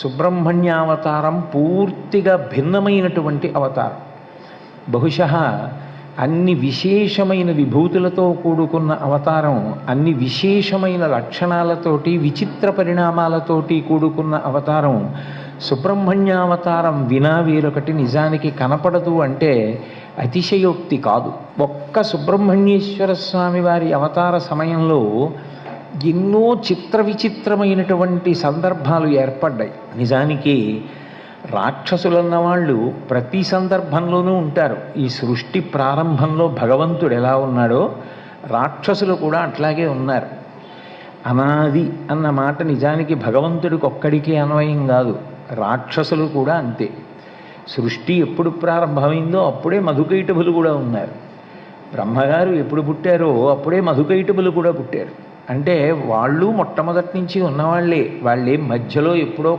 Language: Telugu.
సుబ్రహ్మణ్యావతారం పూర్తిగా భిన్నమైనటువంటి అవతారం. బహుశः అన్ని విశేషమైన విభూతులతో కూడుకున్న అవతారం, అన్ని విశేషమైన లక్షణాలతోటి విచిత్ర పరిణామాలతోటి కూడుకున్న అవతారం సుబ్రహ్మణ్యావతారం వినా వేరొకటి నిజానికి కనపడదు అంటే అతిశయోక్తి కాదు. ఒక్క సుబ్రహ్మణ్యేశ్వర స్వామి వారి అవతార సమయంలో ఎన్నో చిత్ర విచిత్రమైనటువంటి సందర్భాలు ఏర్పడ్డాయి. నిజానికి రాక్షసులన్న వాళ్ళు ప్రతి సందర్భంలోనూ ఉంటారు. ఈ సృష్టి ప్రారంభంలో భగవంతుడు ఎలా ఉన్నాడో రాక్షసులు కూడా అట్లాగే ఉన్నారు. అనాది అన్న మాట నిజానికి భగవంతుడికి ఒక్కడికే అన్వయం కాదు, రాక్షసులు కూడా అంతే. సృష్టి ఎప్పుడు ప్రారంభమైందో అప్పుడే మధుకైటభులు కూడా ఉన్నారు. బ్రహ్మగారు ఎప్పుడు పుట్టారో అప్పుడే మధుకైటభులు కూడా పుట్టారు. అంటే వాళ్ళు మొట్టమొదటి నుంచి ఉన్నవాళ్లే, వాళ్ళే మధ్యలో ఎప్పుడో